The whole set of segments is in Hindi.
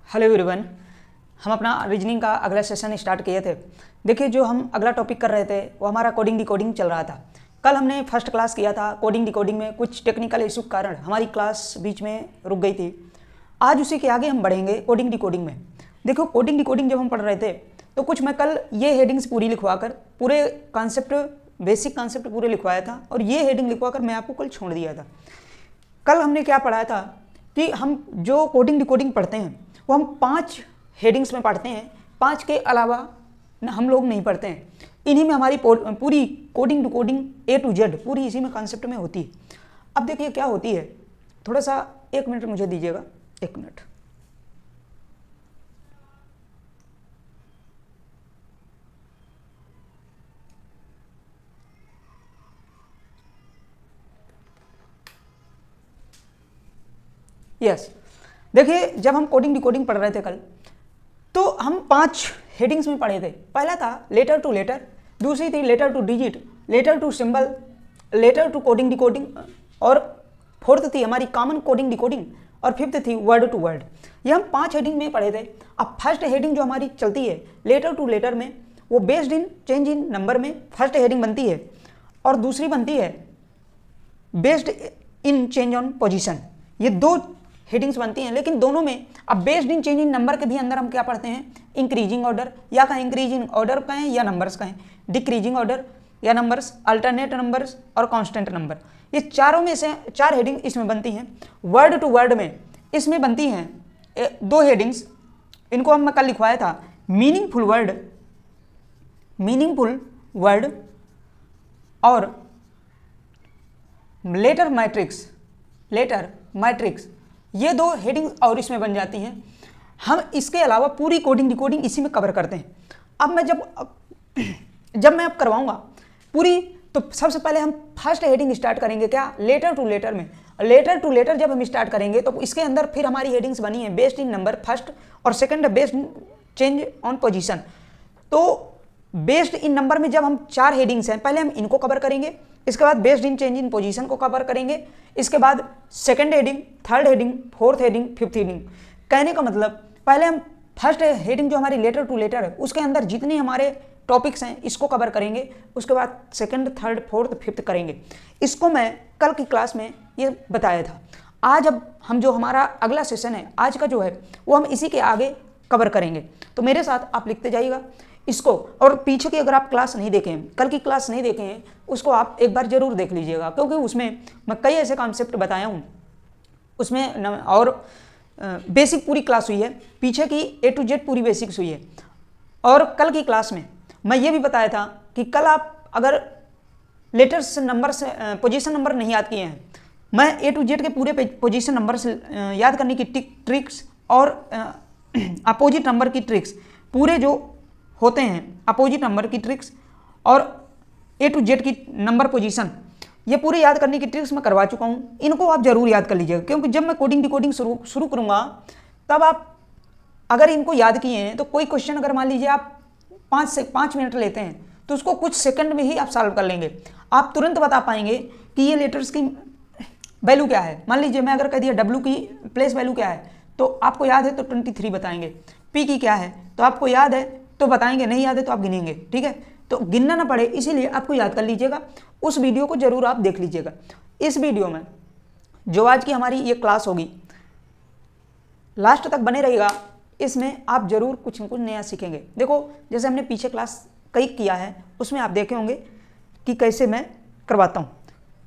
Hello everyone. हम अपना रीजनिंग का अगला सेशन स्टार्ट किए थे। देखिए, जो हम अगला टॉपिक कर रहे थे वो हमारा कोडिंग डिकोडिंग चल रहा था। कल हमने फर्स्ट क्लास किया था कोडिंग डिकोडिंग में। कुछ टेक्निकल इशू के कारण हमारी क्लास बीच में रुक गई थी। आज उसी के आगे हम बढ़ेंगे कोडिंग डिकोडिंग में। देखो, कोडिंग डिकोडिंग जब हम पढ़ रहे थे तो कुछ मैं कल ये हेडिंग्स पूरी लिखवा कर पूरे कॉन्सेप्ट, बेसिक कॉन्सेप्ट पूरे लिखवाया था और ये हेडिंग लिखवा कर मैं आपको कल छोड़ दिया था। कल हमने क्या पढ़ाया था कि हम जो कोडिंग डिकोडिंग पढ़ते हैं वो हम 5 हेडिंग्स में पढ़ते हैं, 5 के अलावा हम लोग नहीं पढ़ते हैं। इन्हीं में हमारी पूरी coding decoding A to Z पूरी इसी में कॉन्सेप्ट में होती है। अब देखिए क्या होती है, थोड़ा सा 1 मिनट मुझे दीजिएगा, 1 मिनट। यस, देखिए, जब हम कोडिंग डिकोडिंग पढ़ रहे थे कल तो हम 5 हेडिंग्स में पढ़े थे। पहला था लेटर टू लेटर, दूसरी थी letter to digit, letter to symbol, letter to coding decoding और फोर्थ थी हमारी कॉमन कोडिंग डिकोडिंग और फिफ्थ थी वर्ड टू वर्ड। ये हम 5 हेडिंग में पढ़े थे। अब फर्स्ट हेडिंग जो हमारी चलती है लेटर टू लेटर में, वो based in change in number में फर्स्ट हेडिंग बनती है और दूसरी बनती है based in change on position. ये 2 हेडिंग्स बनती हैं, लेकिन दोनों में अब based in change in number के भी अंदर हम क्या पढ़ते हैं, इंक्रीजिंग ऑर्डर, या कहें इंक्रीजिंग ऑर्डर कहें या नंबर्स कहें, डिक्रीजिंग ऑर्डर या नंबर्स, अल्टरनेट नंबर्स और कांस्टेंट नंबर। ये चारों में से 4 हेडिंग इसमें बनती हैं। वर्ड टू वर्ड में इसमें बनती हैं 2 हेडिंग्स। इनको हम कल लिखवाया था, मीनिंगफुल वर्ड और लेटर मैट्रिक्स। ये 2 हेडिंग और इसमें बन जाती हैं। हम इसके अलावा पूरी कोडिंग डिकोडिंग इसी में कवर करते हैं। अब मैं जब मैं अब करवाऊंगा पूरी, तो सबसे पहले हम फर्स्ट हेडिंग स्टार्ट करेंगे, क्या, लेटर टू लेटर में। लेटर टू लेटर जब हम स्टार्ट करेंगे तो इसके अंदर फिर हमारी हेडिंग्स बनी है बेस्ड इन नंबर फर्स्ट और second based in change on position. तो बेस्ड इन नंबर में जब हम 4 हेडिंग्स हैं, पहले हम इनको कवर करेंगे, इसके बाद based in change in position को कवर करेंगे, इसके बाद second heading, third heading, fourth heading, fifth heading. कहने का मतलब पहले हम फर्स्ट हेडिंग जो हमारी लेटर टू लेटर है उसके अंदर जितने हमारे टॉपिक्स हैं इसको कवर करेंगे, उसके बाद सेकंड, थर्ड, फोर्थ, फिफ्थ करेंगे। इसको मैं कल की क्लास में ये बताया था। आज अब हम जो हमारा अगला सेशन है आज का जो है वो हम इसी के आगे कवर करेंगे। तो मेरे साथ आप लिखते जाइएगा इसको, और पीछे की अगर आप क्लास नहीं देखे हैं, कल की क्लास नहीं देखे हैं, उसको आप एक बार जरूर देख लीजिएगा, क्योंकि उसमें मैं कई ऐसे कॉन्सेप्ट बताया हूँ उसमें और बेसिक पूरी क्लास हुई है, पीछे की A to Z पूरी बेसिक्स हुई है। और कल की क्लास में मैं ये भी बताया था कि कल आप अगर लेटर्स नंबर से पोजीशन नंबर नहीं याद किए हैं, मैं A to Z के पूरे पोजीशन नंबर से याद करने की ट्रिक्स और अपोजिट नंबर की ट्रिक्स, पूरे जो होते हैं अपोजिट नंबर की ट्रिक्स और A to Z की नंबर पोजीशन, ये पूरे याद करने की ट्रिक्स मैं करवा चुका हूँ। इनको आप जरूर याद कर लीजिएगा, क्योंकि जब मैं कोडिंग डिकोडिंग शुरू करूँगा तब आप अगर इनको याद किए हैं तो कोई क्वेश्चन अगर मान लीजिए आप 5 मिनट लेते हैं तो उसको कुछ सेकंड में ही आप सॉल्व कर लेंगे। आप तुरंत बता पाएंगे कि ये लेटर्स की वैल्यू क्या है। मान लीजिए मैं अगर कह दिया W की प्लेस वैल्यू क्या है, तो आपको याद है तो 23 बताएंगे। P की क्या है तो आपको याद है तो बताएंगे, नहीं याद है तो आप गिनेंगे, ठीक है। तो गिनना ना पड़े इसीलिए आपको याद कर लीजिएगा। उस वीडियो को जरूर आप देख लीजिएगा। इस वीडियो में जो आज की हमारी ये क्लास होगी, लास्ट तक बने रहिएगा, इसमें आप जरूर कुछ न कुछ नया सीखेंगे। देखो, जैसे हमने पीछे क्लास कई किया है उसमें आप देखे होंगे कि कैसे मैं करवाता हूँ,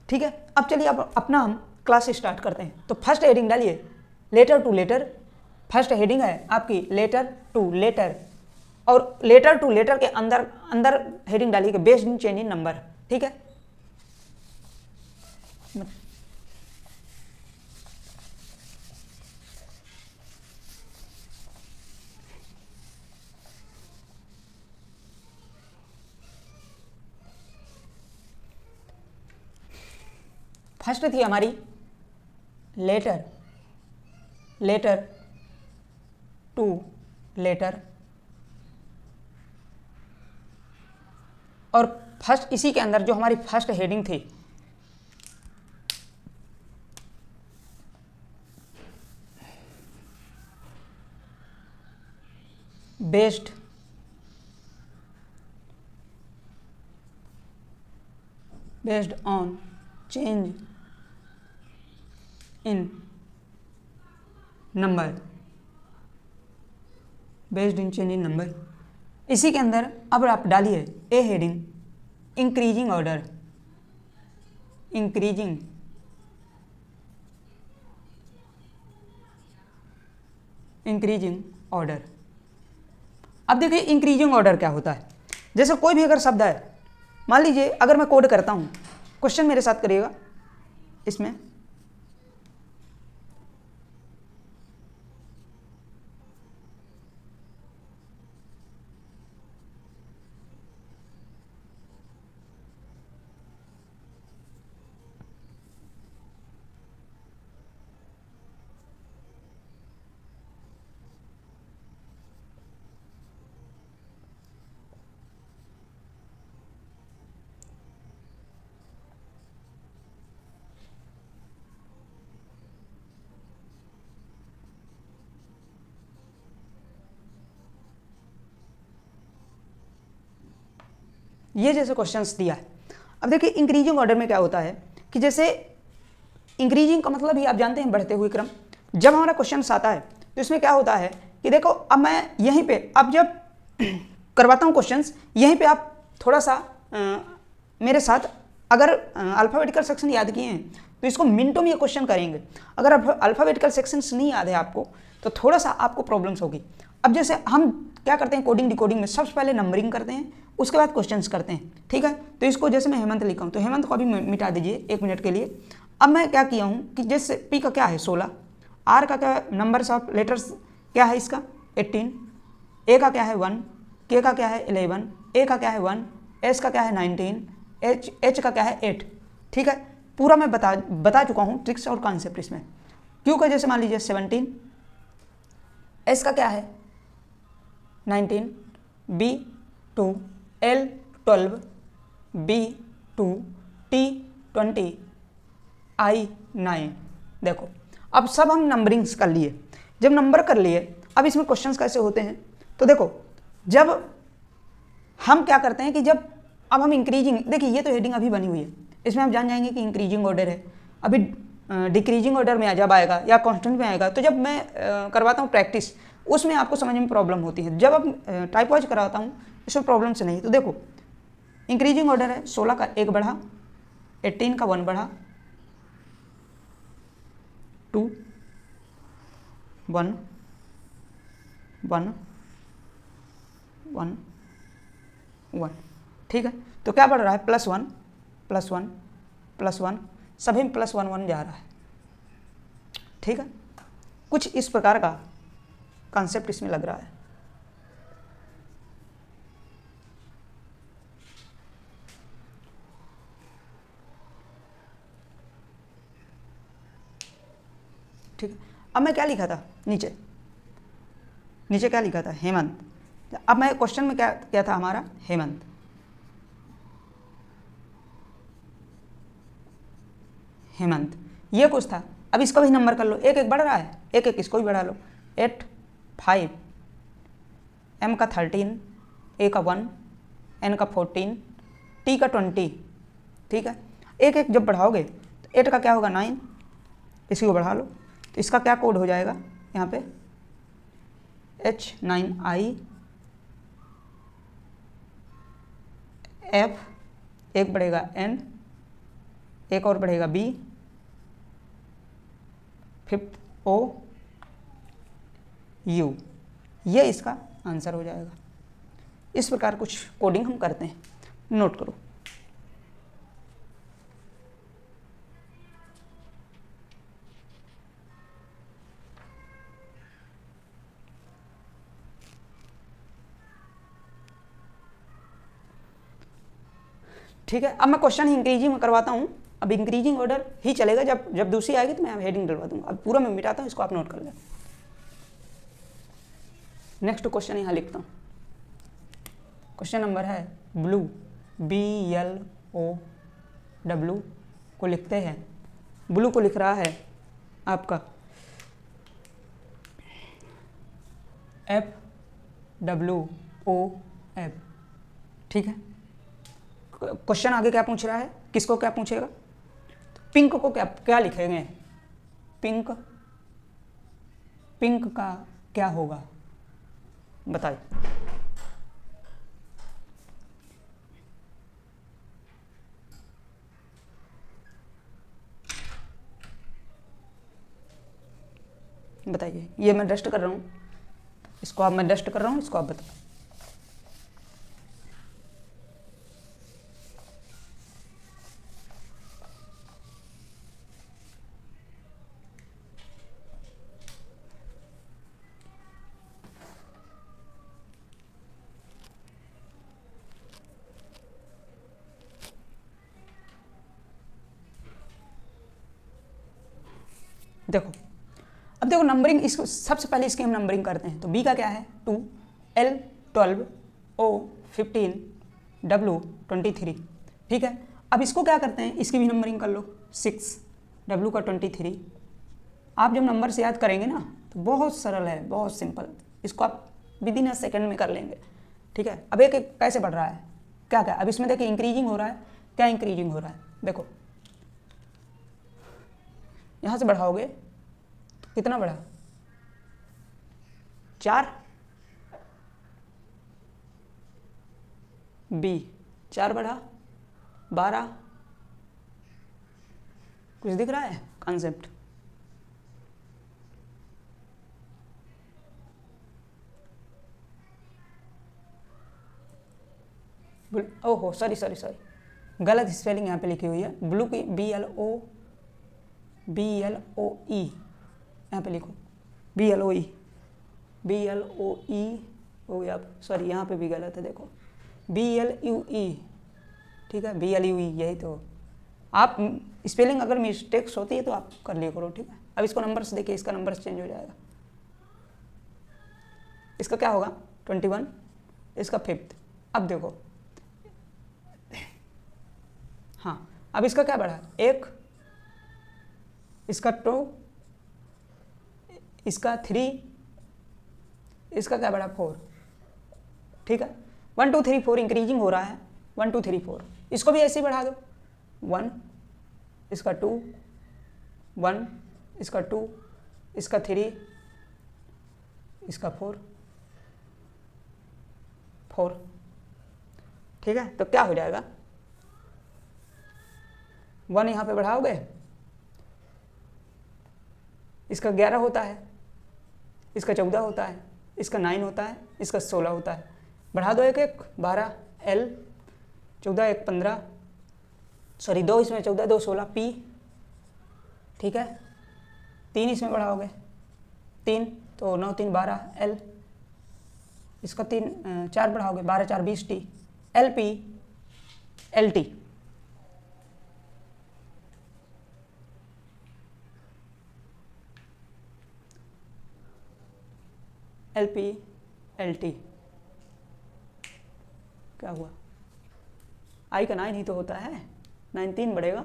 ठीक है। अब चलिए अब अपना हम क्लास स्टार्ट करते हैं। तो फर्स्ट हेडिंग डालिए letter to letter. First heading है आपकी लेटर टू लेटर, और लेटर टू लेटर के अंदर हेडिंग डालिए based in change in number, ठीक है। फर्स्ट थी हमारी लेटर टू लेटर, और फर्स्ट इसी के अंदर जो हमारी फर्स्ट हेडिंग थी based on change in number, based in change in number. इसी के अंदर अब आप डालिए a heading increasing order, increasing order. अब देखिए इंक्रीजिंग ऑर्डर क्या होता है। जैसे कोई भी अगर शब्द है, मान लीजिए अगर मैं कोड करता हूं, क्वेश्चन मेरे साथ करिएगा इसमें, ये जैसे क्वेश्चंस दिया है। अब देखिए इंक्रीजिंग ऑर्डर में क्या होता है कि जैसे इंक्रीजिंग का मतलब ही आप जानते हैं बढ़ते हुए क्रम। जब हमारा क्वेश्चन आता है तो इसमें क्या होता है कि देखो अब मैं यहीं पे अब जब करवाता हूँ क्वेश्चंस, यहीं पे आप थोड़ा सा मेरे साथ अगर अल्फ़ाबेटिकल सेक्शन याद किए हैं तो इसको मिनटों में ये क्वेश्चन करेंगे। अगर अल्फ़ाबेटिकल सेक्शंस नहीं याद है आपको तो थोड़ा सा आपको प्रॉब्लम्स होगी। अब जैसे हम क्या करते हैं कोडिंग डिकोडिंग में, सबसे पहले नंबरिंग करते हैं, उसके बाद क्वेश्चंस करते हैं, ठीक है। तो इसको जैसे मैं हेमंत लिखा हूँ तो हेमंत को अभी मिटा दीजिए 1 मिनट के लिए। अब मैं क्या किया हूँ कि जैसे पी का क्या है 16, आर का क्या नंबर्स ऑफ लेटर्स क्या है इसका 18, ए का क्या है 1, के का क्या है 11, ए का क्या है 1, एस का क्या है 19, एच का क्या है 8, ठीक है। पूरा मैं बता चुका हूँ ट्रिक्स और कॉन्सेप्ट इसमें। क्यू का जैसे मान लीजिए 17, एस का क्या है 19, बी 2, एल 12, बी 2, टी 20, आई 9। देखो अब सब हम नंबरिंग्स कर लिए। जब नंबर कर लिए अब इसमें क्वेश्चंस कैसे होते हैं तो देखो जब हम क्या करते हैं कि जब अब हम इंक्रीजिंग, देखिए ये तो हेडिंग अभी बनी हुई है, इसमें आप जान जाएंगे कि इंक्रीजिंग ऑर्डर है। अभी डिक्रीजिंग ऑर्डर में जब आएगा या कांस्टेंट में आएगा तो जब मैं करवाता हूँ प्रैक्टिस उसमें आपको समझ में प्रॉब्लम होती है। जब अब टाइप वाइज कराता हूँ इसमें प्रॉब्लम से नहीं। तो देखो इंक्रीजिंग ऑर्डर है, 16 का 1 बढ़ा, 18 का 1 बढ़ा, 2 1 1 1 1, ठीक है। तो क्या बढ़ रहा है +1 +1 +1, सभी में +1 1 जा रहा है, ठीक है। कुछ इस प्रकार का कॉन्सेप्ट इसमें लग रहा है। ठीक है। अब मैं क्या लिखा था नीचे क्या लिखा था हेमंत। अब मैं क्वेश्चन में क्या था हमारा हेमंत, ये कुछ था। अब इसका भी नंबर कर लो, 1 1 बढ़ रहा है, 1 1 इसको भी बढ़ा लो, 8 5, एम का 13, ए का 1, एन का 14, टी का 20, ठीक है। 1 1 जब बढ़ाओगे तो 8 का क्या होगा 9, इसी को बढ़ा लो तो इसका क्या कोड हो जाएगा यहाँ पे H9I F, एक बढ़ेगा N, एक और बढ़ेगा B, 5th O U, ये इसका आंसर हो जाएगा। इस प्रकार कुछ कोडिंग हम करते हैं, नोट करो। ठीक है। अब मैं क्वेश्चन इंक्रीजिंग में करवाता हूँ। अब इंक्रीजिंग ऑर्डर ही चलेगा, जब दूसरी आएगी तो मैं हेडिंग डलवा दूंगा। अब पूरा मैं मिटाता हूँ, इसको आप नोट कर लें। नेक्स्ट क्वेश्चन यहाँ लिखता हूँ। क्वेश्चन नंबर है ब्लू, BLOW को लिखते हैं, ब्लू को लिख रहा है आपका WOF। ठीक है, क्वेश्चन आगे क्या पूछ रहा है, किसको क्या पूछेगा, तो पिंक को क्या क्या लिखेंगे, पिंक का क्या होगा बताइए। बताइए, ये मैं डस्ट कर रहा हूँ, इसको आप, मैं डस्ट कर रहा हूँ, इसको आप बताओ। देखो, अब देखो नंबरिंग, इसको सबसे पहले इसकी हम नंबरिंग करते हैं। तो बी का क्या है 2, L 12, O 15, W 23। ठीक है, अब इसको क्या करते हैं, इसकी भी नंबरिंग कर लो, 6, W का 23। आप जब नंबर से याद करेंगे ना तो बहुत सरल है, बहुत सिंपल, इसको आप विद इन अ सेकेंड में कर लेंगे। ठीक है, अब एक एक कैसे बढ़ रहा है, क्या क्या, अब इसमें देखिए इंक्रीजिंग हो रहा है, क्या इंक्रीजिंग हो रहा है, देखो यहाँ से बढ़ाओगे तो कितना बढ़ा, 4, B 4 बढ़ा 12, कुछ दिख रहा है कॉन्सेप्ट, ओहो सॉरी, गलत स्पेलिंग यहाँ पे लिखी हुई है, ब्लू की BLOE यहाँ पे लिखो, BLOE हो गया, सॉरी यहाँ पे भी गलत है, देखो BLUE। ठीक है, BLUE, यही तो, आप स्पेलिंग अगर मिस्टेक्स होती है तो आप कर लिया करो। ठीक है, अब इसको नंबर से देखिए, इसका नंबर चेंज हो जाएगा, इसका क्या होगा 21, इसका 5th। अब देखो, हाँ अब इसका क्या बढ़ा, 1, इसका 2, इसका 3, इसका क्या बढ़ा 4। ठीक है, 1 2 3 4 इंक्रीजिंग हो रहा है, 1 2 3 4, इसको भी ऐसे ही बढ़ा दो, 1, इसका 2, 1, इसका 2, इसका 3, इसका 4। ठीक है, तो क्या हो जाएगा, 1 यहाँ पे बढ़ाओगे, इसका 11 होता है, इसका 14 होता है, इसका 9 होता है, इसका 16 होता है, बढ़ा दो 1 1, 12, L 14 1 15, सॉरी 2 इसमें 14 2 16, P। ठीक है, 3 इसमें बढ़ाओगे, 3 तो 9 3 12, L, इसका 4 बढ़ाओगे, 12 4 20, T, LP LT। LP LT क्या हुआ, आई का 9 ही तो होता है, 9 3 बढ़ेगा,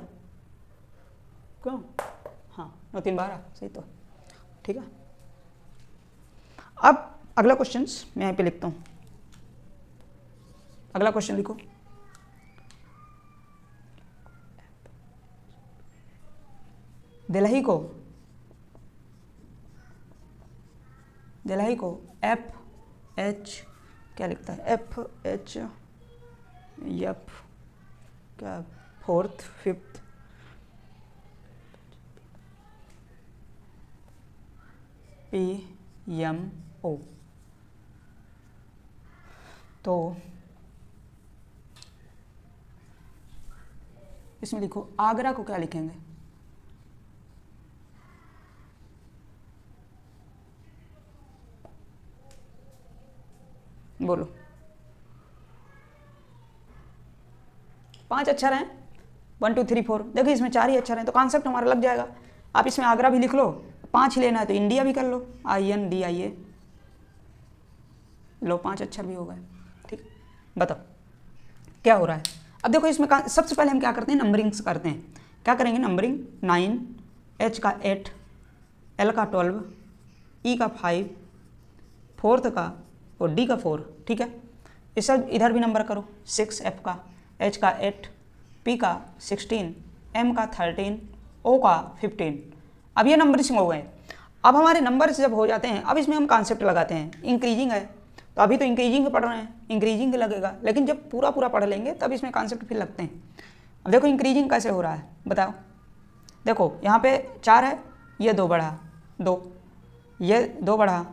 क्यों, हाँ 9 3 12, सही तो। ठीक है, अब अगला क्वेश्चन मैं यहाँ पे लिखता हूँ, अगला क्वेश्चन लिखो, दिल्ही को FH क्या लिखता है, FH F क्या 4th 5th PMO। तो इसमें लिखो आगरा को क्या लिखेंगे, बोलो, 5 अक्षर हैं, 1 2 3 4, देखिए इसमें 4 ही अक्षर हैं तो कॉन्सेप्ट हमारा लग जाएगा। आप इसमें आगरा भी लिख लो, 5 ही लेना है तो इंडिया भी कर लो, INDIA लो, 5 अक्षर भी हो गए। ठीक, बताओ क्या हो रहा है। अब देखो इसमें सबसे पहले हम क्या करते हैं, नंबरिंग्स करते हैं। क्या करेंगे, नंबरिंग 9, H का 8, L का 12, E का 5, 4th का और डी का 4, ठीक है। इस सब इधर भी नंबर करो, 6 एफ का, एच का 8, पी का 16, एम का 13, ओ का 15। अब ये नंबरिंग हो गए। अब हमारे नंबर जब हो जाते हैं, अब इसमें हम कॉन्सेप्ट लगाते हैं। इंक्रीजिंग है तो अभी तो इंक्रीजिंग पढ़ रहे हैं, इंक्रीजिंग लगेगा, लेकिन जब पूरा पूरा पढ़ लेंगे तब इसमें कॉन्सेप्ट फिर लगते हैं। अब देखो इंक्रीजिंग कैसे हो रहा है बताओ। देखो यहाँ पे 4 है, ये 2 बढ़ा 2, ये 2 बढ़ा,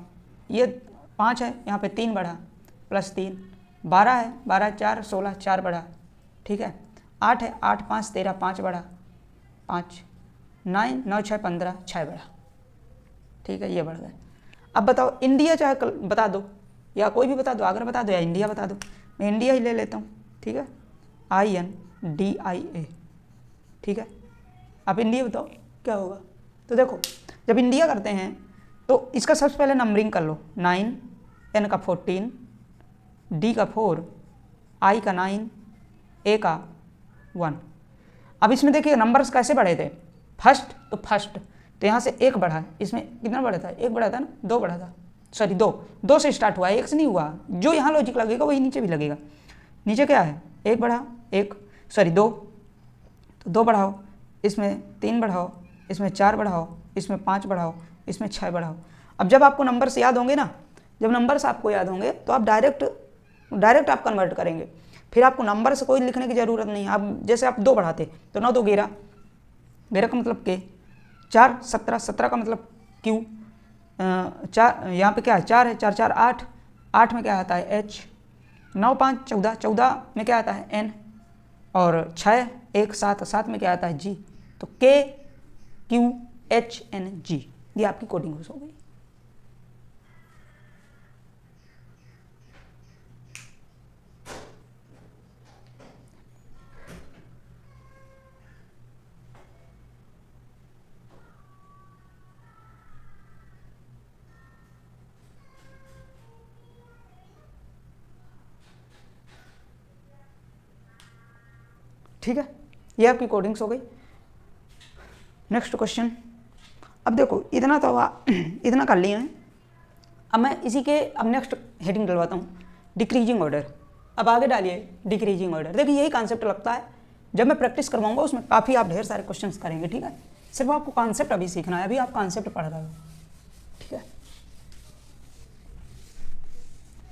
ये 5 है, यहाँ पे 3 बढ़ा +3, 12 है, 12 4 16, 4 बढ़ा, ठीक है। 8 है, 8 5 13, 5 बढ़ा 5, 9 9 6 15, 6 बढ़ा, ठीक है। ये बढ़ गए। अब बताओ इंडिया चाहे बता दो या कोई भी बता दो, आगरा बता दो या इंडिया बता दो। मैं इंडिया ही ले लेता हूँ, ठीक है, INDIA, ठीक है। आप इंडिया बताओ क्या होगा। तो देखो जब इंडिया करते हैं तो इसका सबसे पहले नंबरिंग कर लो, 9, N का 14, D का 4, I का 9, A का 1। अब इसमें देखिए नंबर्स कैसे बढ़े थे, फर्स्ट तो फर्स्ट, तो यहाँ से 1 बढ़ा, इसमें कितना बढ़ा था, 1 बढ़ा था ना, 2 बढ़ा था, सॉरी 2 से स्टार्ट हुआ है, 1 से नहीं हुआ। जो यहाँ लॉजिक लगेगा वही नीचे भी लगेगा। नीचे क्या है, 1 बढ़ा, 2, तो 2 बढ़ाओ, इसमें 3 बढ़ाओ, इसमें 4 बढ़ाओ, इसमें 5 बढ़ाओ, इसमें 6 बढ़ाओ। अब जब आपको नंबर्स याद होंगे ना, जब नंबर्स आपको याद होंगे तो आप डायरेक्ट आप कन्वर्ट करेंगे। फिर आपको नंबर से कोई लिखने की ज़रूरत नहीं है। अब जैसे आप 2 बढ़ाते तो 9 2 11, 11 का मतलब के, 4 17, 17 का मतलब क्यू, 4 यहाँ पे क्या है, 4 है, 4 4 8, 8 में क्या आता है H, 9 5 14, 14 में क्या आता है N, और 6 1 7, 7 में क्या आता है G। तो K Q H N G, ये आपकी कोडिंग हो गई। ठीक है, ये आपकी कोडिंग्स हो गई। Next question. अब देखो इतना तो इतना कर लिए हैं। अब मैं इसी के अब नेक्स्ट हेडिंग डलवाता हूँ, डिक्रीजिंग ऑर्डर। अब आगे डालिए डिक्रीजिंग ऑर्डर। देखिए यही कॉन्सेप्ट लगता है, जब मैं प्रैक्टिस करवाऊंगा उसमें काफ़ी आप ढेर सारे क्वेश्चंस करेंगे, ठीक है। सिर्फ आपको कॉन्सेप्ट अभी सीखना है, अभी आप कॉन्सेप्ट पढ़ रहे हो, ठीक है।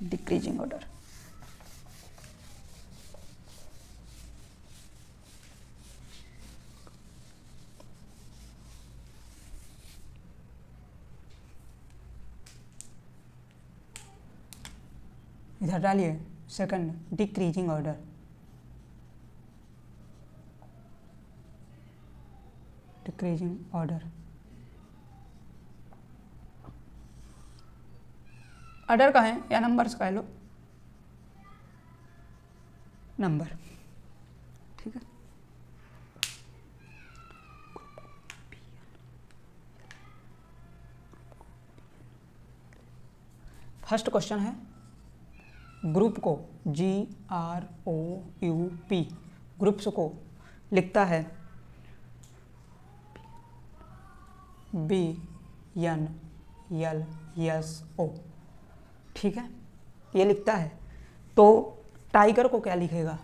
डिक्रीजिंग ऑर्डर, इधर डालिए second, decreasing order. Decreasing order, order का है या नंबर्स का है, लो नंबर, ठीक है। फर्स्ट क्वेश्चन है, ग्रुप को GROUP ग्रुप्स को लिखता है BNLSO, ठीक है, ये लिखता है। तो टाइगर को क्या लिखेगा,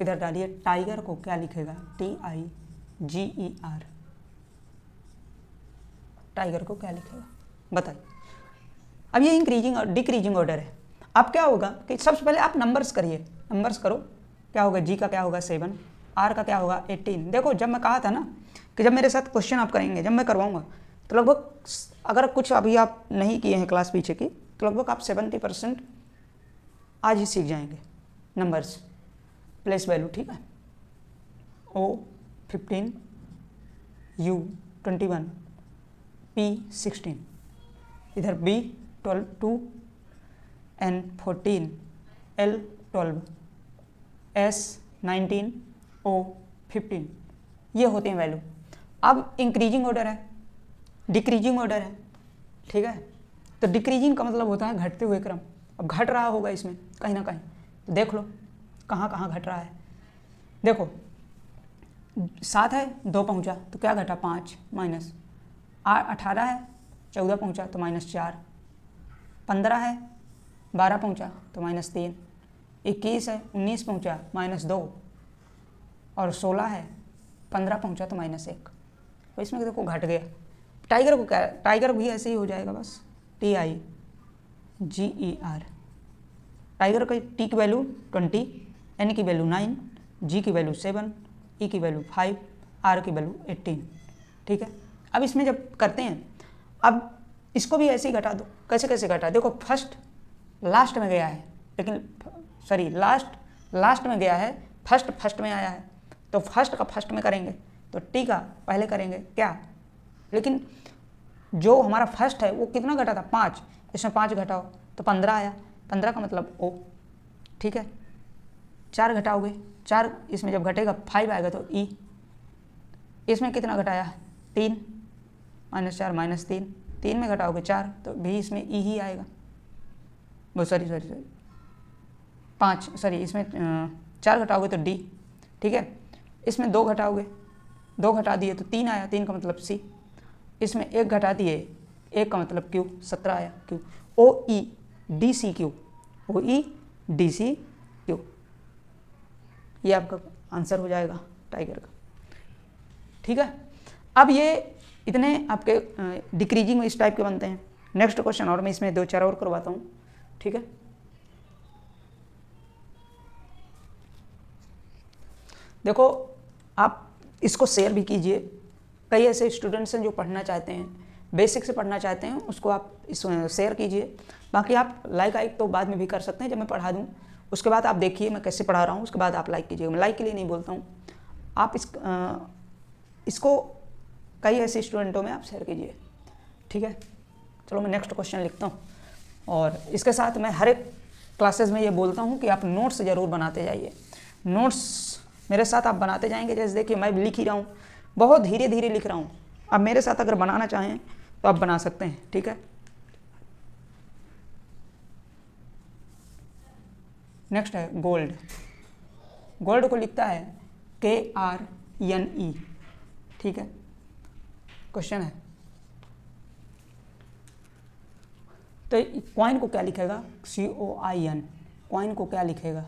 इधर डालिए, टाइगर को क्या लिखेगा, TIGER, टाइगर को क्या लिखेगा बताइए। अब ये इंक्रीजिंग और डिक्रीजिंग ऑर्डर है। अब क्या होगा कि सबसे पहले आप नंबर्स करिए, नंबर्स करो, क्या होगा, G का क्या होगा 7, R का क्या होगा 18। देखो जब मैं कहा था ना कि जब मेरे साथ क्वेश्चन आप करेंगे, जब मैं करवाऊंगा तो लगभग, अगर कुछ अभी आप नहीं किए हैं क्लास पीछे की, तो लगभग आप 70% आज ही सीख जाएंगे नंबर्स, प्लेस वैल्यू, ठीक है। O 15, U 21, P 16, इधर B 12, 2, N 14, L 12, S 19, O 15, ये होते हैं वैल्यू। अब इंक्रीजिंग ऑर्डर है, डिक्रीजिंग ऑर्डर है, ठीक है। तो डिक्रीजिंग का मतलब होता है घटते हुए क्रम। अब घट रहा होगा इसमें कहीं ना कहीं, तो देख लो कहाँ कहाँ घट रहा है। देखो 7 है, 2 पहुँचा तो क्या घटा 5, माइनस 18 है, 14 पहुँचा तो -4, 15 है, 12 पहुंचा तो -3, 21 है, 19 पहुंचा -2, और 16 है, 15 पहुंचा तो -1। तो इसमें देखो घट गया। टाइगर को क्या, टाइगर भी ऐसे ही हो जाएगा बस, TIGER। टाइगर का टी की वैल्यू 20, एन की वैल्यू 9, जी की वैल्यू 7, ई की वैल्यू 5, आर की वैल्यू 18। ठीक है, अब इसमें जब करते हैं, अब इसको भी ऐसे ही घटा दो। कैसे कैसे घटा, देखो फर्स्ट लास्ट में गया है, लेकिन सॉरी लास्ट में गया है, फर्स्ट में आया है, तो फर्स्ट का फर्स्ट में करेंगे तो टी का पहले करेंगे क्या, लेकिन जो हमारा फर्स्ट है वो कितना घटा था, 5, इसमें 5 घटाओ तो 15 आया, 15 का मतलब O। ठीक है, 4 घटाओगे, 4 इसमें जब घटेगा 5 आएगा तो E। इसमें कितना घटाया, 3, -4 -3, 3 में घटाओगे 4 तो भी इसमें E ही आएगा। वो सॉरी 5, सॉरी इसमें 4 घटाओगे तो D। ठीक है, इसमें 2 घटाओगे, 2 घटा दिए तो 3 आया, 3 का मतलब C। इसमें 1 घटा दिए, 1 का मतलब Q, 17 आया Q। OEDCQ, OEDCQ, ये आपका आंसर हो जाएगा टाइगर का। ठीक है, अब ये इतने आपके डिक्रीजिंग में इस टाइप के बनते हैं। नेक्स्ट क्वेश्चन, और मैं इसमें 2-4 और करवाता हूँ। ठीक है, देखो आप इसको शेयर भी कीजिए। कई ऐसे स्टूडेंट्स हैं जो पढ़ना चाहते हैं, बेसिक से पढ़ना चाहते हैं, उसको आप इस शेयर कीजिए। बाकी आप लाइक तो बाद में भी कर सकते हैं, जब मैं पढ़ा दूँ उसके बाद आप देखिए मैं कैसे पढ़ा रहा हूँ, उसके बाद आप लाइक कीजिएगा। मैं लाइक के लिए नहीं बोलता हूँ, आप इसको कई ऐसे स्टूडेंटों में आप शेयर कीजिए। ठीक है, चलो मैं नेक्स्ट क्वेश्चन लिखता हूँ। और इसके साथ मैं हर एक क्लासेस में ये बोलता हूँ कि आप नोट्स ज़रूर बनाते जाइए। नोट्स मेरे साथ आप बनाते जाएंगे, जैसे देखिए मैं लिख ही रहा हूँ, बहुत धीरे धीरे लिख रहा हूँ। आप मेरे साथ अगर बनाना चाहें तो आप बना सकते हैं। ठीक है, नेक्स्ट है गोल्ड। गोल्ड को लिखता है KRNE। ठीक है, क्वेश्चन है तो कॉइन को क्या लिखेगा, COIN, कॉइन को क्या लिखेगा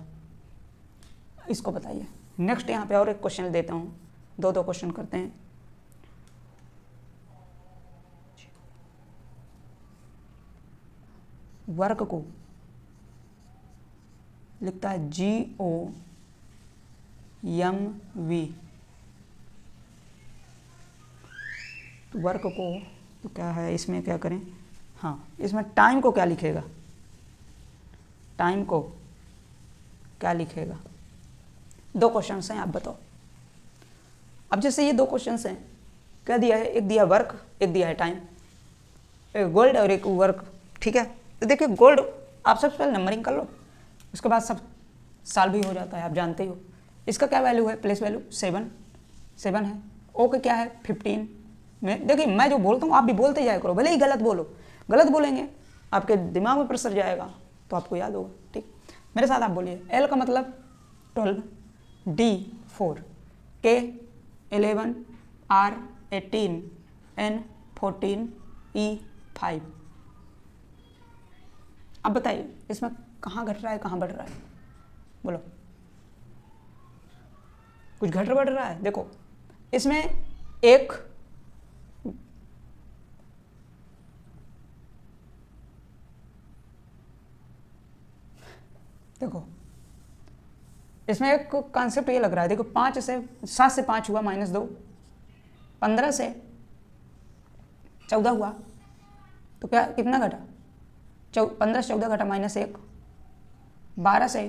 इसको बताइए। नेक्स्ट यहाँ पे और एक क्वेश्चन देता हूँ, 2 क्वेश्चन करते हैं। वर्क को लिखता है GOMV। तो वर्क को तो क्या है, इसमें क्या करें, हाँ इसमें टाइम को क्या लिखेगा, टाइम को क्या लिखेगा। 2 क्वेश्चन हैं, आप बताओ। अब जैसे ये 2 क्वेश्चन हैं, क्या दिया है, एक दिया वर्क, एक दिया है टाइम, एक गोल्ड और एक वर्क। ठीक है, तो देखिए गोल्ड आप सबसे पहले नंबरिंग कर लो, उसके बाद सब सॉल्व भी हो जाता है, आप जानते हो। इसका क्या वैल्यू है, प्लेस वैल्यू 7 है। ओ का क्या है 15 में। देखिए मैं जो बोलता हूँ आप भी बोलते जाया करो, भले ही गलत बोलो, गलत बोलेंगे आपके दिमाग में प्रेशर जाएगा तो आपको याद होगा। ठीक, मेरे साथ आप बोलिए। एल का मतलब 12, D 4, K 11, R 18, N 14, E 5। अब बताइए इसमें कहाँ घट रहा है कहाँ बढ़ रहा है, बोलो। कुछ घट बढ़ रहा है, देखो इसमें एक देखो इसमें एक कॉन्सेप्ट ये लग रहा है, देखो 7 से 5 हुआ -2, 15 से 14 हुआ तो क्या कितना घटा, 15 से 14 घटा -1, 12 से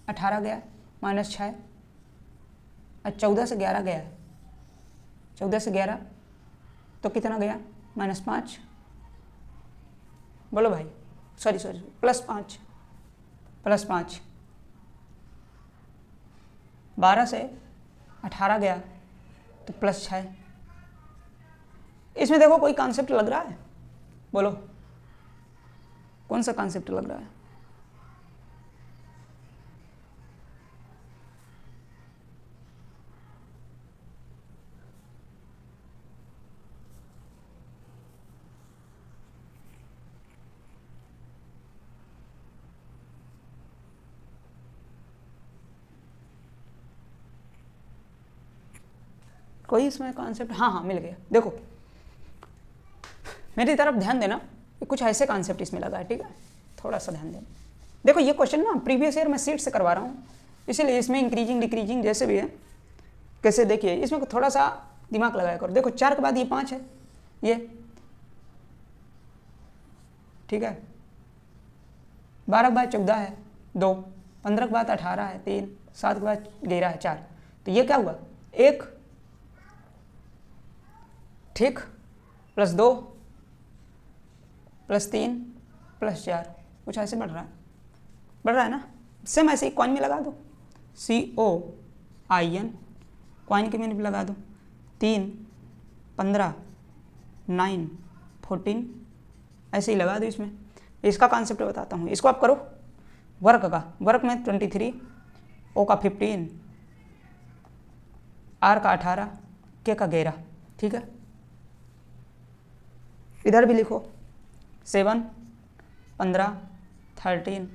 18 गया -6, और 14 से 11 गया, 14 से 11 तो कितना गया -5। बोलो भाई, सॉरी +5, 12 से 18 गया तो +6। इसमें देखो कोई कॉन्सेप्ट लग रहा है, बोलो कौन सा कॉन्सेप्ट लग रहा है। कोई इसमें कॉन्सेप्ट, हाँ हाँ मिल गया। देखो मेरी तरफ ध्यान देना, कुछ ऐसे कॉन्सेप्ट इसमें लगा है, ठीक है, थोड़ा सा ध्यान देना। देखो ये क्वेश्चन ना प्रीवियस ईयर में सीट से करवा रहा हूँ, इसीलिए इसमें इंक्रीजिंग डिक्रीजिंग जैसे भी है, कैसे देखिए इसमें थोड़ा सा दिमाग लगाया करो। देखो 4 के बाद ये 5 है, ये ठीक है, 12 के बाद 14 है 2, 15 के बाद 18 है 3, 7 के बाद 11 है 4, तो ये क्या हुआ 1 ठीक, प्लस 2 प्लस 3 प्लस 4, कुछ ऐसे बढ़ रहा है ना। सेम ऐसे ही कॉइन में लगा दो, COIN कॉइन के में लगा दो, 3 15 9 14 ऐसे ही लगा दो। इसमें इसका कॉन्सेप्ट बताता हूँ, इसको आप करो वर्क का। वर्क में 23, O का 15, R का 18, K का 11, ठीक है। इधर भी लिखो 7 15 13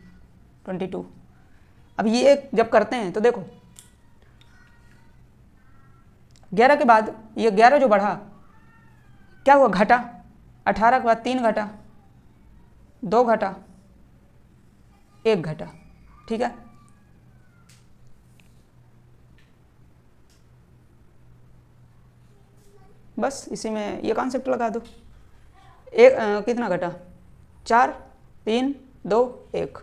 22। अब ये जब करते हैं तो देखो 11 के बाद ये 11 जो बढ़ा क्या हुआ, घटा। 18 के बाद 3 घटा, 2 घटा, 1 घटा, ठीक है। बस इसी में ये कॉन्सेप्ट लगा दो। कितना घटा, 4 3 2 1,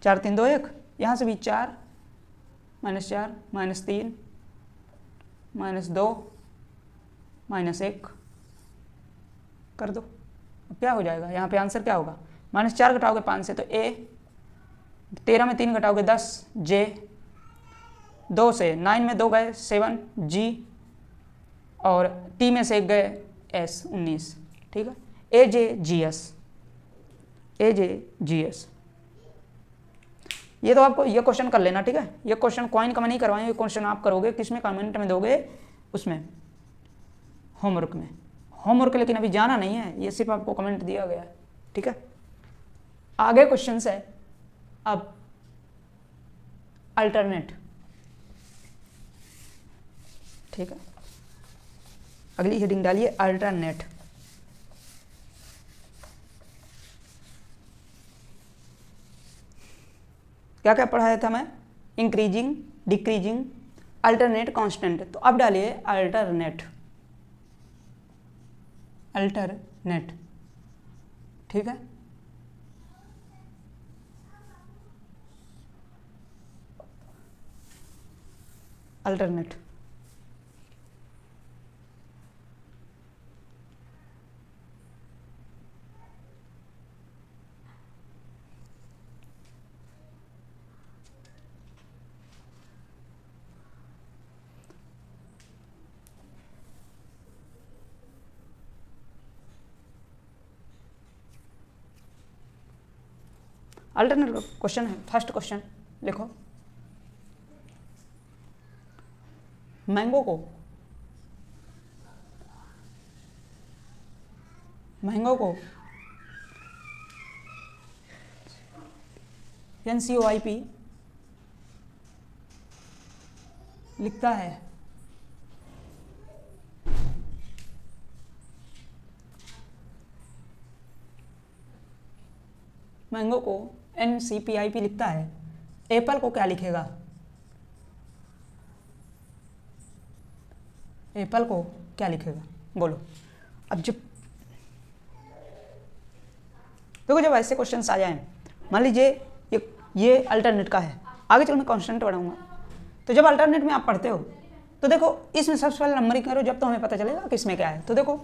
4 3 2 1, यहाँ से भी 4 -4 -3 -2 -1 कर दो। अब क्या हो जाएगा, यहाँ पे आंसर क्या होगा, -4 घटाओगे 5 से तो A, 13 में 3 घटाओगे 10 J, 2 से 9 में 2 गए 7 G, और T में से 1 गए S 19, ठीक है। AJGS ये तो आपको ये क्वेश्चन कर लेना, ठीक है। ये क्वेश्चन कॉइन का मैं नहीं करवाएं, ये क्वेश्चन आप करोगे किसमें, कमेंट में दोगे उसमें होमवर्क में। होमवर्क लेकिन अभी जाना नहीं है, ये सिर्फ आपको कमेंट दिया गया है, ठीक है। आगे क्वेश्चन है अब अल्टरनेट, ठीक है। अगली हेडिंग डालिए अल्टरनेट। क्या क्या पढ़ाया था मैं, इंक्रीजिंग डिक्रीजिंग अल्टरनेट कांस्टेंट, तो अब डालिए अल्टरनेट, अल्टरनेट, ठीक है। अल्टरनेट अल्टरनेट क्वेश्चन है। फर्स्ट क्वेश्चन लिखो, मैंगो को NCOIP लिखता है मैंगो को NCPIP लिखता है, एप्पल को क्या लिखेगा, एप्पल को क्या लिखेगा बोलो। अब जब देखो जब ऐसे क्वेश्चंस आ जाएं, मान लीजिए ये अल्टरनेट का है, आगे चल मैं कॉन्स्टेंट बढ़ाऊंगा, तो जब अल्टरनेट में आप पढ़ते हो तो देखो इसमें सबसे पहले नंबरिंग करो, जब तो हमें पता चलेगा कि इसमें क्या है। तो देखो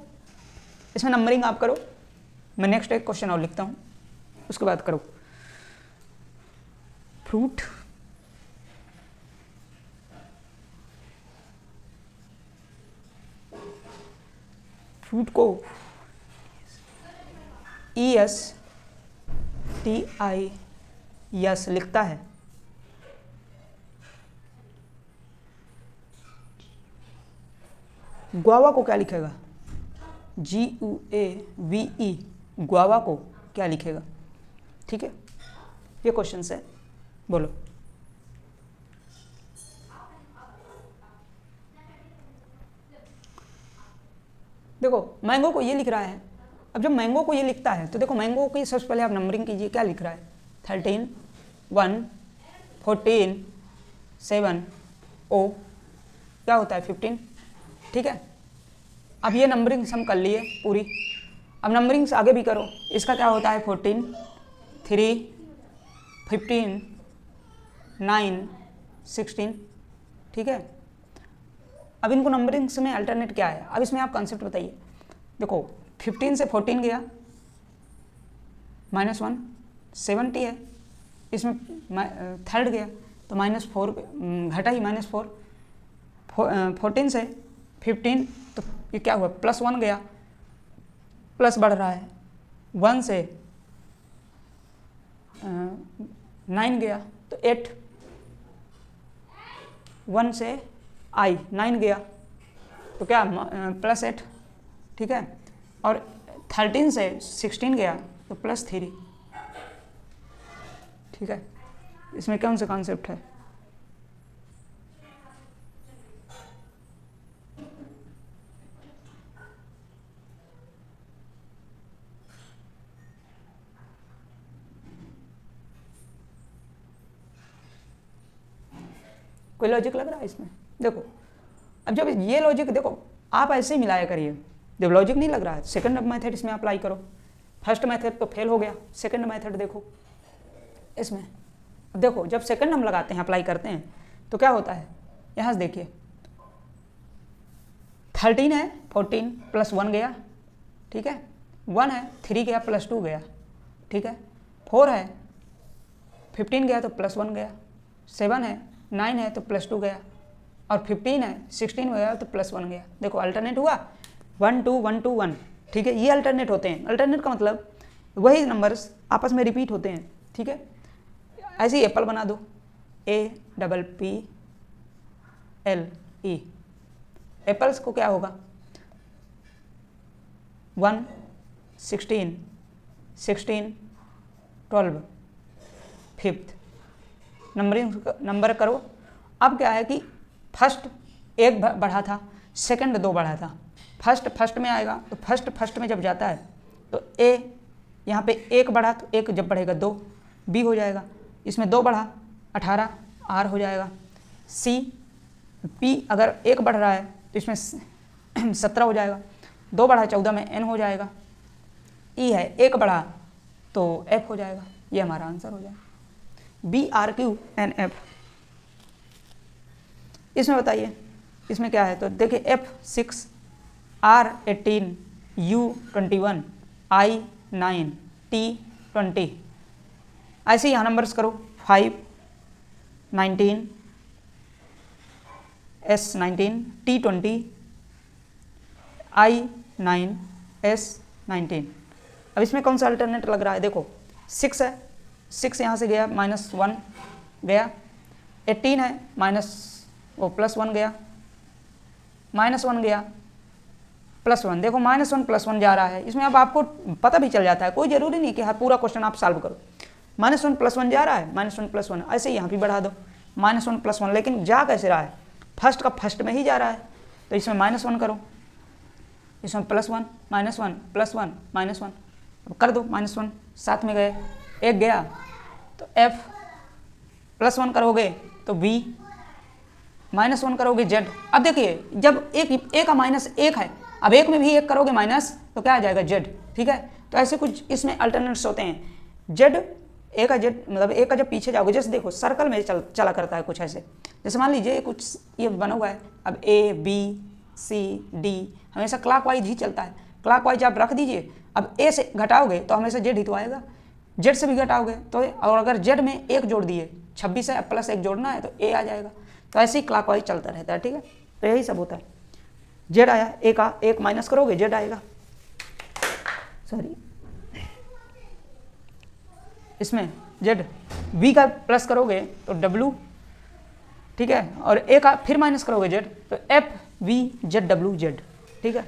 इसमें नंबरिंग आप करो, मैं नेक्स्ट एक क्वेश्चन और लिखता हूँ, उसके बाद करो। फ्रूट को ESTIS लिखता है, ग्वावा को क्या लिखेगा, GUAVE, ग्वावा को क्या लिखेगा, ठीक है। ये क्वेश्चन है, बोलो। देखो मैंगो को ये लिख रहा है, अब जब मैंगो को ये लिखता है तो देखो मैंगो की सबसे पहले आप नंबरिंग कीजिए, क्या लिख रहा है 13, 1, 14, 7, ओ क्या होता है 15, ठीक है। अब ये नंबरिंग्स हम कर लिए पूरी, अब नंबरिंग्स आगे भी करो, इसका क्या होता है 14, 3, 15, 9, 16, ठीक है। अब इनको नंबरिंग्स में अल्टरनेट क्या है, अब इसमें आप कॉन्सेप्ट बताइए। देखो 15 से 14 गया -1, 70 है, इसमें थर्ड गया तो -4 घटा ही -4, 14 से 15 तो ये क्या हुआ +1 गया, प्लस बढ़ रहा है, 1 से 9 गया तो 8, 1 से 9 गया तो क्या +8, ठीक है। और 13 से 16 गया तो +3, ठीक है। इसमें कौन सा कॉन्सेप्ट है, कोई लॉजिक लग रहा है इसमें? देखो अब जब ये लॉजिक देखो आप ऐसे ही मिलाया करिए, जब लॉजिक नहीं लग रहा है सेकंड मेथड इसमें अप्लाई करो। फर्स्ट मेथड तो फेल हो गया, सेकंड मेथड देखो इसमें। अब देखो जब सेकंड हम लगाते हैं अप्लाई करते हैं तो क्या होता है, यहाँ से देखिए 13 है 14 +1 गया, ठीक है। 1 है 3 गया +2 गया, ठीक है। 4 है 15 गया तो +1 गया, 7 है 9 है तो +2 गया, और 15 है 16 गया तो +1 गया। देखो अल्टरनेट हुआ 1 2 1 2 1, ठीक है। ये अल्टरनेट होते हैं, अल्टरनेट का मतलब वही नंबर्स आपस में रिपीट होते हैं, ठीक है। ऐसे ही एप्पल बना दो, APPLE, एप्पल्स को क्या होगा 1 16 16 12 5th नंबर करो। अब क्या है कि फर्स्ट 1 बढ़ा था, सेकंड 2 बढ़ा था, फर्स्ट में आएगा तो फर्स्ट में जब जाता है तो ए यहाँ पे 1 बढ़ा तो 1 जब बढ़ेगा 2 बी हो जाएगा, इसमें 2 बढ़ा 18 आर हो जाएगा, सी पी अगर 1 बढ़ रहा है तो इसमें 17 हो जाएगा, 2 बढ़ा 14 में एन हो जाएगा, ई है 1 बढ़ा तो एफ हो जाएगा। ये हमारा आंसर हो जाएगा BRQNF। इसमें बताइए इसमें क्या है, तो देखिए F6 R18 U21 I9 T20, ऐसे यहाँ नंबर्स करो 5 19 S19 T20 I9 S19। अब इसमें कौन सा अल्टरनेट लग रहा है, देखो 6 है, 6 यहाँ से गया -1 गया, 18 है +1 गया, -1 गया +1, देखो -1 +1 जा रहा है। इसमें अब आपको पता भी चल जाता है, कोई ज़रूरी नहीं कि हर पूरा क्वेश्चन आप सॉल्व करो। -1 +1 जा रहा है, -1 +1, ऐसे ही यहाँ भी बढ़ा दो -1 +1, लेकिन जा कैसे रहा है, फर्स्ट का फर्स्ट में ही जा रहा है, तो इसमें -1 करो, इसमें +1 -1 +1 -1, अब कर दो -1 साथ में गए, 1 गया तो F, +1 करोगे तो V, -1 करोगे Z। अब देखिए जब एक का -1 है, अब एक में भी 1 करोगे माइनस तो क्या आ जाएगा Z, ठीक है। तो ऐसे कुछ इसमें अल्टरनेट्स होते हैं। Z ए का जेड मतलब ए का जब पीछे जाओगे, जैसे देखो सर्कल में चला करता है कुछ ऐसे, जैसे मान लीजिए कुछ ये बना हुआ है, अब A B C D हमेशा क्लॉकवाइज ही चलता है, क्लॉकवाइज आप रख दीजिए। अब A से घटाओगे तो हमेशा Z ही तो आएगा, Z से भी घटाओगे तो, और अगर Z में 1 जोड़ दिए 26 है +1 जोड़ना है तो A आ जाएगा। तो ऐसे ही क्लॉकवाइज चलता रहता है, ठीक है। तो यही सब होता है, Z आया, A का 1 माइनस करोगे Z आएगा, सॉरी इसमें Z, V का प्लस करोगे तो W, ठीक है, और A का फिर माइनस करोगे Z तो F V Z W Z, ठीक है।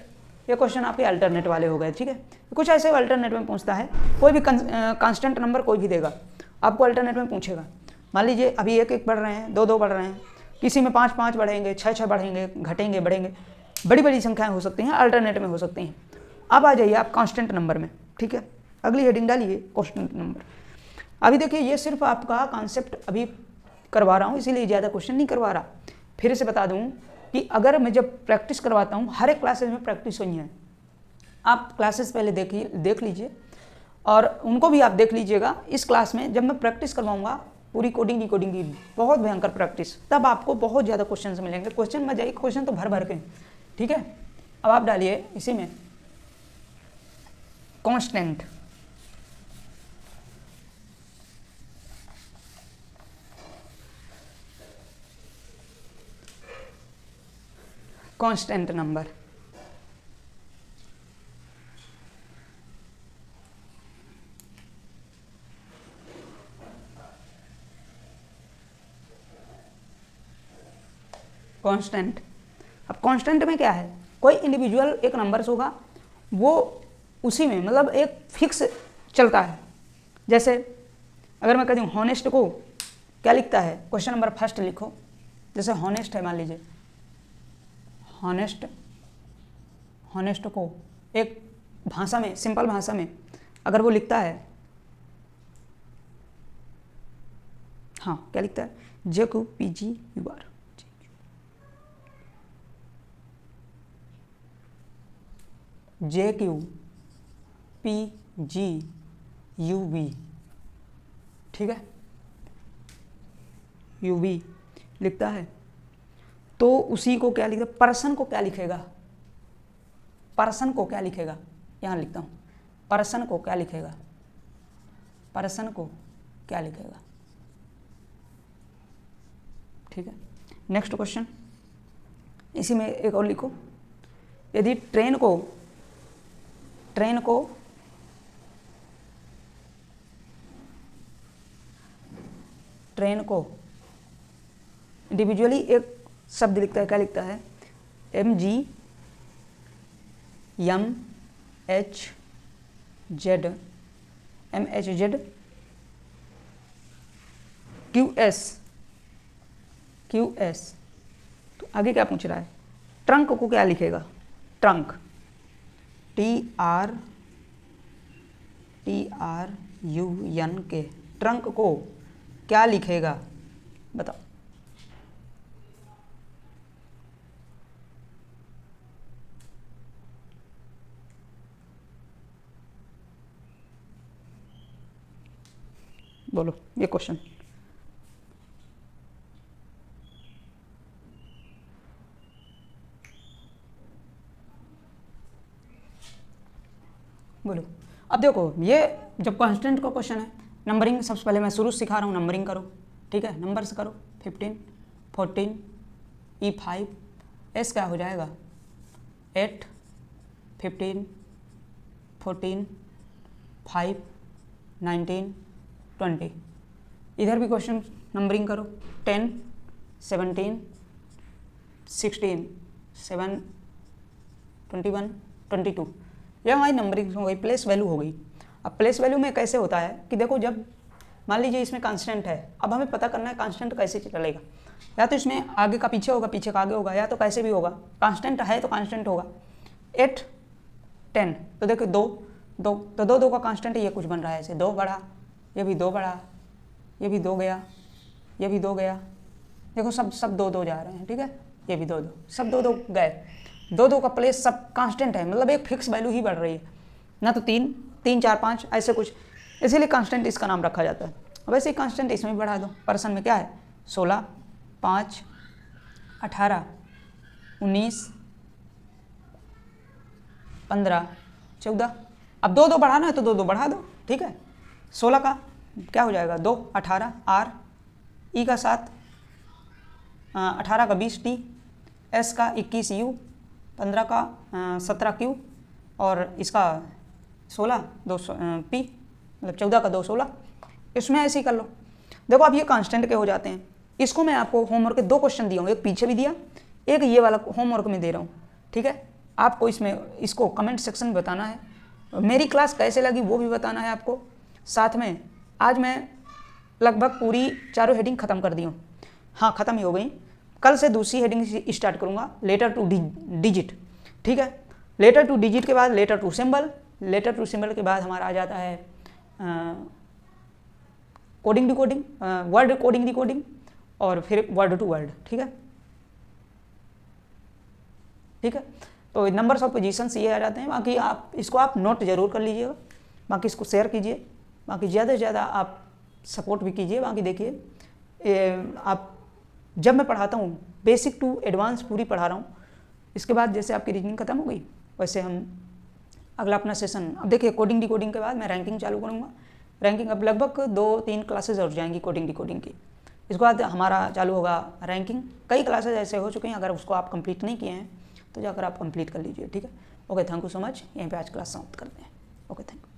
ये क्वेश्चन आपके अल्टरनेट वाले हो गए, ठीक है। कुछ ऐसे अल्टरनेट में पूछता है, कोई भी कांस्टेंट नंबर कोई भी देगा आपको अल्टरनेट में पूछेगा। मान लीजिए अभी 1 1 बढ़ रहे हैं, 2 2 बढ़ रहे हैं, किसी में 5 5 बढ़ेंगे, 6 6 बढ़ेंगे, घटेंगे बढ़ेंगे, बड़ी बड़ी संख्याएं हो सकती हैं, अल्टरनेट में हो सकती हैं। अब आ जाइए आप कांस्टेंट नंबर में, ठीक है, अगली हेडिंग डालिए कांस्टेंट नंबर। अभी देखिए ये सिर्फ आपका कॉन्सेप्ट अभी करवा रहा हूँ, इसीलिए ज़्यादा क्वेश्चन नहीं करवा रहा। फिर से बता दूँ कि अगर मैं जब प्रैक्टिस करवाता हूँ, हर एक क्लासेज में प्रैक्टिस हुई है, आप क्लासेस पहले देख लीजिए और उनको भी आप देख लीजिएगा। इस क्लास में जब मैं प्रैक्टिस करवाऊंगा पूरी कोडिंग डिकोडिंग की, बहुत भयंकर प्रैक्टिस, तब आपको बहुत ज़्यादा क्वेश्चन मिलेंगे। क्वेश्चन में जाइए, क्वेश्चन तो भर भर के, ठीक है। अब आप डालिए इसी में कांस्टेंट, कांस्टेंट नंबर। कांस्टेंट, अब कांस्टेंट में क्या है, कोई इंडिविजुअल एक नंबर्स होगा, वो उसी में मतलब एक फिक्स चलता है। जैसे अगर मैं कहती हूँ हॉनेस्ट को क्या लिखता है, क्वेश्चन नंबर फर्स्ट लिखो, जैसे हॉनेस्ट है, मान लीजिए हॉनेस्ट, हॉनेस्ट को एक भाषा में, सिंपल भाषा में अगर वो लिखता है, हाँ क्या लिखता है, JQPGUR, JQPGUV, ठीक है, UV लिखता है, तो उसी को क्या लिखता है, पर्सन को क्या लिखेगा, पर्सन को क्या लिखेगा, यहाँ लिखता हूँ, पर्सन को क्या लिखेगा, पर्सन को क्या लिखेगा, ठीक है। नेक्स्ट क्वेश्चन, इसी में एक और लिखो, यदि ट्रेन को इंडिविजुअली एक शब्द लिखता है, क्या लिखता है, MGMHZQS, तो आगे क्या पूछ रहा है, ट्रंक को क्या लिखेगा, ट्रंक, TRUNK, ट्रंक को क्या लिखेगा, बताओ। बोलो ये क्वेश्चन, बोलो। अब देखो ये जब कांस्टेंट का क्वेश्चन है, नंबरिंग सबसे पहले मैं शुरू से सिखा रहा हूँ, नंबरिंग करो, ठीक है, नंबर्स करो, 15, 14, E5, S क्या हो जाएगा, 8, 15, 14, 5, 19, 20। इधर भी क्वेश्चन नंबरिंग करो, 10, 17, 16, 7, 21, 22, यह हमारी नंबरिंग हो गई, प्लेस वैल्यू हो गई। अब प्लेस वैल्यू में कैसे होता है कि देखो, जब मान लीजिए इसमें कांस्टेंट है, अब हमें पता करना है कांस्टेंट कैसे चलेगा, या तो इसमें आगे का पीछे होगा, पीछे का आगे होगा, या तो कैसे भी होगा, कांस्टेंट है तो कांस्टेंट होगा। 8, 10, तो देखो 2, तो 2 का कांस्टेंट है, ये कुछ बन रहा है ऐसे, 2 बढ़ा, ये भी 2 बढ़ा, ये भी 2 गया, ये भी 2 गया, देखो सब 2 जा रहे हैं, ठीक है, ये भी 2 सब 2 गए, 2 का प्लेस सब कांस्टेंट है, मतलब एक फिक्स वैल्यू ही बढ़ रही है, ना तो 3, 4, 5 ऐसे कुछ, इसीलिए कांस्टेंट इसका नाम रखा जाता है। अब ऐसे ही कांस्टेंट इसमें भी बढ़ा दो, पर्सन में क्या है, 16, 5, 18, 19, 15, 14, अब 2 बढ़ाना है तो 2 बढ़ा दो, ठीक है। 16 का क्या हो जाएगा, 2, 18, R, E का 7, 18 का 20, T, S का 21, U, 15 का 17, Q, और इसका 16, 2 P, मतलब 14 का 2, 16, इसमें ऐसे ही कर लो। देखो अब ये कांस्टेंट के हो जाते हैं। इसको मैं आपको होमवर्क के 2 क्वेश्चन दिया हूँ, एक पीछे भी दिया, एक ये वाला होमवर्क में दे रहा हूँ, ठीक है। आपको इसको कमेंट सेक्शन में बताना है, मेरी क्लास कैसे लगी वो भी बताना है आपको। साथ में आज मैं लगभग पूरी चारों हेडिंग ख़त्म कर दी हूँ, हाँ ख़त्म ही हो गई, कल से दूसरी हेडिंग स्टार्ट करूँगा, लेटर टू डिजिट। ठीक है, लेटर टू डिजिट के बाद letter to symbol, letter to symbol के बाद हमारा आ जाता है coding decoding, word coding decoding, और फिर वर्ड टू वर्ड। ठीक है, ठीक है। तो नंबर्स ऑफ पोजीशंस ये आ जाते हैं। बाकी आप इसको आप नोट जरूर कर लीजिएगा, बाकी इसको शेयर कीजिए, बाकी ज़्यादा से ज़्यादा आप सपोर्ट भी कीजिए। बाकी देखिए आप जब मैं पढ़ाता हूँ बेसिक टू एडवांस पूरी पढ़ा रहा हूँ, इसके बाद जैसे आपकी रीजनिंग खत्म हो गई वैसे हम अगला अपना सेशन, अब देखिए कोडिंग डिकोडिंग के बाद मैं रैंकिंग चालू करूँगा। रैंकिंग अब लगभग 2-3 क्लासेज और जाएंगी कोडिंग डिकोडिंग की। इसके बाद हमारा चालू होगा रैंकिंग। कई क्लासेज ऐसे हो चुके हैं, अगर उसको आप कंप्लीट नहीं किए हैं तो जाकर आप कंप्लीट कर लीजिए। ठीक है, okay, thank you so much. यहीं पे आज क्लास समाप्त करते हैं। Okay, thank you.